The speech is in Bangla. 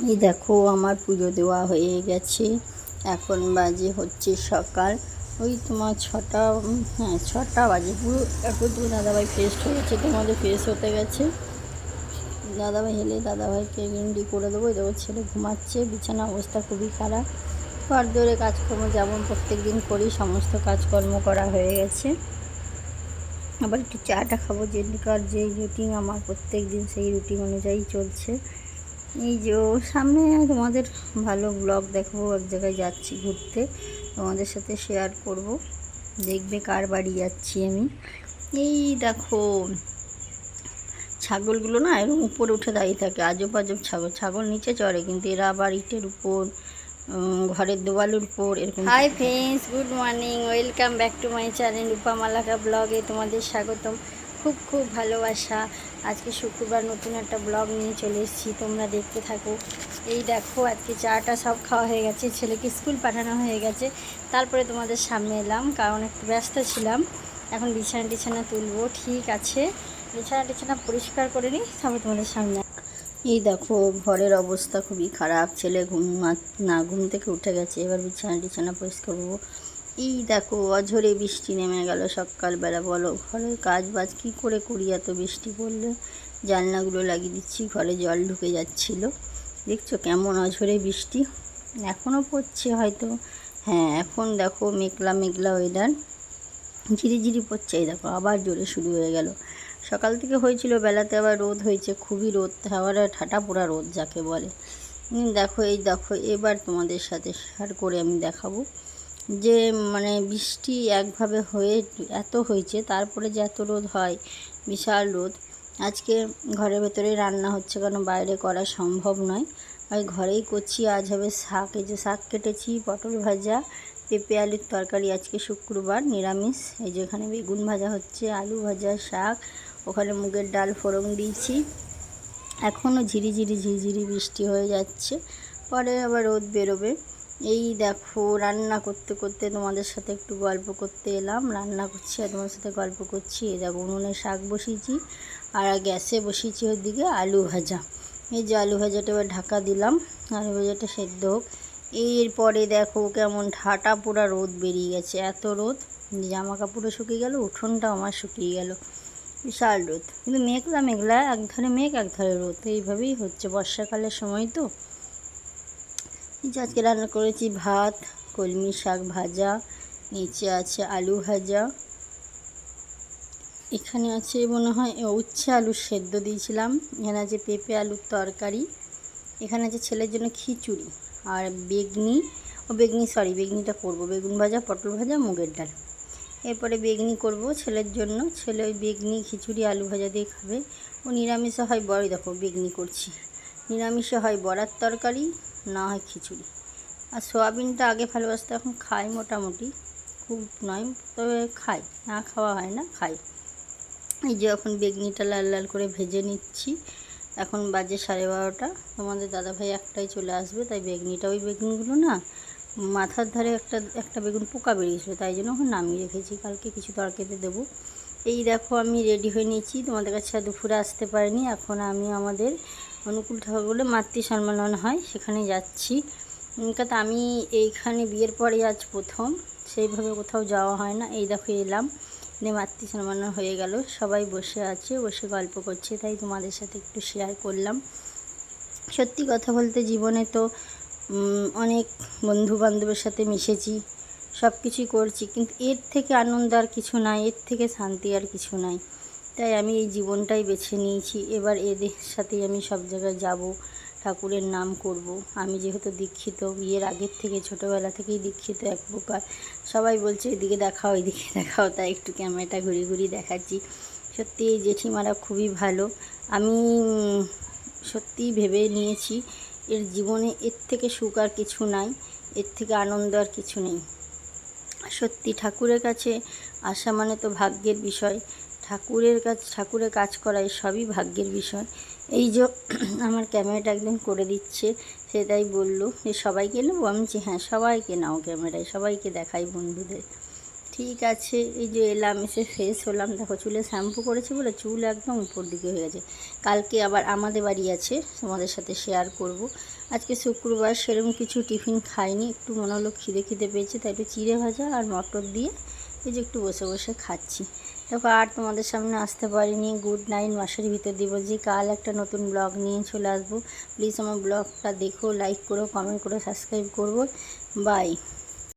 এই দেখো আমার পুজো দেওয়া হয়ে গেছে। এখন বাজে হচ্ছে সকাল ওই তোমার 6টা, হ্যাঁ 6টা বাজে পুরো। এখন তো দাদাভাই ফ্রেশ হয়েছে, তোমাদের ফ্রেশ হতে গেছে। দাদাভাই এলে দাদাভাইকে রেডি করে দেবো। দেখো ছেলে ঘুমাচ্ছে, বিছানা অবস্থা খুবই খারাপ। ঘর দৌড়ে কাজকর্ম যেমন প্রত্যেক দিন করি সমস্ত কাজকর্ম করা হয়ে গেছে। আবার একটু চাটা খাবো, যেই রুটিন আমার প্রত্যেক দিন সেই রুটিন অনুযায়ী চলছে। এই যে সামনে তোমাদের ভালো ব্লগ দেখাবো, এক জায়গায় যাচ্ছি ঘুরতে, তোমাদের সাথে শেয়ার করব। দেখবে কার বাড়ি যাচ্ছি আমি। এই দেখো ছাগলগুলো না এরকম উপরে উঠে দাঁড়িয়ে থাকে, আজব আজব ছাগল নিচে চড়ে, কিন্তু এরা আবার ইটের উপর, ঘরের দেওয়ালের উপর এরকম। Hi friends, good morning, welcome back to my channel রূপামালাকা ব্লগে তোমাদের স্বাগতম। খুব খুব ভালোবাসা। আজকে শুক্রবার নতুন একটা ব্লগ নিয়ে চলে এসেছি, তোমরা দেখতে থাকো। এই দেখো আজকে চাটা সব খাওয়া হয়ে গেছে, ছেলেকে স্কুল পাঠানো হয়ে গেছে। তারপরে তোমাদের সামনে এলাম কারণ একটু ব্যস্ত ছিলাম। এখন বিছানা তুলবো, ঠিক আছে বিছানা পরিষ্কার করে নিই, তবে তোমাদের সামনে। এই দেখো ঘরের অবস্থা খুবই খারাপ, ছেলে ঘুম থেকে উঠে গেছে, এবার বিছানা পরিষ্কার করবো। এই দেখো অঝরে বৃষ্টি নেমে গেল সকালবেলা। বলো ঘরের কাজ বাজ কী করে করি এত বৃষ্টি পড়লে। জানলাগুলো লাগিয়ে দিচ্ছি, ঘরে জল ঢুকে যাচ্ছিল। দেখছো কেমন অঝরে বৃষ্টি এখনও পড়ছে হয়তো। হ্যাঁ এখন দেখো মেঘলা মেঘলা ওয়েদার, ঝিরিঝিরি পড়ছে। এই দেখো আবার জোরে শুরু হয়ে গেল। সকাল থেকে হয়েছিল, বেলাতে আবার রোদ হয়েছে, খুবই রোদ, আবার ঠাটা পোড়া রোদ যাকে বলে। দেখো এই দেখো এবার তোমাদের সাথে শেয়ার করে আমি দেখাবো যে মানে বৃষ্টি একভাবে হয়ে এত হয়েছে, তারপরে যে এত রোদ হয়, বিশাল রোদ। আজকে ঘরের ভেতরে রান্না হচ্ছে, কারণ বাইরে করা সম্ভব নয়, আমি ঘরেই করছি। আজ হবে শাক, এই যে শাক কেটেছি, পটল ভাজা, পেঁপে আলুর তরকারি, আজকে শুক্রবার নিরামিষ। এই যে এখানে বেগুন ভাজা হচ্ছে, আলু ভাজা, শাক, ওখানে মুগের ডাল ফোড়ন দিয়েছি। এখনও ঝিরিঝিরি বৃষ্টি হয়ে যাচ্ছে, পরে আবার রোদ বেরোবে। এই দেখো রান্না করতে করতে তোমাদের সাথে একটু গল্প করতে এলাম। রান্না করছি আর তোমাদের সাথে গল্প করছি। এই দেখো উনুনে শাক বসিয়েছি, আর গ্যাসে বসিয়েছি ওদিকে আলু ভাজা। এই যে আলু ভাজাটা এবার ঢাকা দিলাম, আলু ভাজাটা সেদ্ধ হোক। এরপরে দেখো কেমন ঠাটা পোড়া রোদ বেরিয়ে গেছে, এত রোদ, জামা কাপড়ও শুকিয়ে গেল, উঠোনটাও আমার শুকিয়ে গেল, বিশাল রোদ। কিন্তু মেঘলা মেঘলা, এক ধারে মেঘ এক ধারে রোদ, এইভাবেই হচ্ছে বর্ষাকালের সময় তো। এই যে আজকে রান্না করেছি ভাত, কলমি শাক ভাজা, নিচে আছে আলু ভাজা, এখানে আছে মনে হয় উচ্ছে আলুর সেদ্ধ দিয়েছিলাম, এখানে আছে পেঁপে আলুর তরকারি, এখানে আছে ছেলের জন্য খিচুড়ি, আর বেগনিটা করব, বেগুন ভাজা, পটল ভাজা, মুগের ডাল। এরপরে বেগনি করব ছেলের জন্য, ছেলে ওই বেগনি খিচুড়ি আলু ভাজা দিয়ে খাবে। ও নিরামিষে হয় বড়ই, দেখো বেগনি করছি, নিরামিষে হয় বড়ার তরকারি, না হয় খিচুড়ি। আর সোয়াবিনটা আগে ভালোবাসতে, এখন খাই মোটামুটি, খুব নয় তবে খাই, না খাওয়া হয় না, খাই। এই যে এখন বেগনিটা লাল লাল করে ভেজে নিচ্ছি। এখন বাজে 12:30, তোমাদের দাদাভাই একটাই চলে আসবে, তাই বেগনিটা, ওই বেগুনগুলো না মাথার ধারে একটা বেগুন পোকা বেরিয়েছিল, তাই জন্য এখন নামিয়ে রেখেছি, কালকে কিছু তরকারিতে দেবো। এই দেখো আমি রেডি হয়ে নিয়েছি, তোমাদের কাছে দুপুরে আসতে পারিনি। এখন আমি আমাদের অনুকূল ঠাকুর বলে মাতৃ সম্মেলন হয়, সেখানে যাচ্ছি। কারণ আমি এইখানে বিয়ের পরে আজ প্রথম, সেইভাবে কোথাও যাওয়া হয় না। এই দেখো এলাম, মাতৃ সম্মেলন হয়ে গেল, সবাই বসে আছে, বসে গল্প করছে, তাই তোমাদের সাথে একটু শেয়ার করলাম। সত্যি কথা বলতে জীবনে তো অনেক বন্ধু বান্ধবের সাথে মিশেছি, সব কিছুই করছি, কিন্তু এর থেকে আনন্দ আর কিছু নাই, এর থেকে শান্তি আর কিছু নাই। তাই আমি এই জীবনটাই বেছে নিয়েছি। এবার এদের সাথেই আমি সব জায়গায় যাব, ঠাকুরের নাম করব। আমি যেহেতু দীক্ষিত, বিয়ের আগের থেকে ছোটোবেলা থেকেই দীক্ষিত এক প্রকার। সবাই বলছে এদিকে দেখাও এদিকে দেখাও, তাই একটু ক্যামেরাটা ঘুরি দেখাচ্ছি। সত্যি এই জেঠিমারা খুবই ভালো। আমি সত্যিই ভেবে নিয়েছি এর জীবনে এর থেকে সুখ আর কিছু নাই, এর থেকে আনন্দ আর কিছু নেই। সত্যি ঠাকুরের কাছে আসা মানে তো ভাগ্যের বিষয়, ঠাকুরের কাজ করা সবই ভাগ্যের বিষয়। এই যে আমার ক্যামেরাটা একদম করে দিচ্ছে, সেটাই বললো যে সবাইকে নেবো, আমি বলছি হ্যাঁ সবাইকে নাও ক্যামেরায়, সবাইকে দেখাই বন্ধুদের, ঠিক আছে, এই যে এলাম, এসে ফ্রেশ হলাম। দেখো চুলে শ্যাম্পু করেছি বলে চুল একদম উপর দিকে হয়ে গেছে। কালকে আবার আমাদের বাড়ি আছে, তোমাদের সাথে শেয়ার করব। আজকে শুক্রবার, সেরকম কিছু টিফিন খাইনি, একটু মনে হলো খিদে পেয়েছে, তাই একটু চিড়ে ভাজা আর মটর দিয়ে এই যে একটু বসে বসে খাচ্ছি। দেখো আর তোমাদের সামনে আসতে পারিনি। গুড নাইট, মাসের ভিতর দিব যে কাল একটা নতুন ব্লগ নিয়ে চলে আসবো। প্লিজ আমার ব্লগটা দেখো, লাইক করো, কমেন্ট করো, সাবস্ক্রাইব করবো। বাই।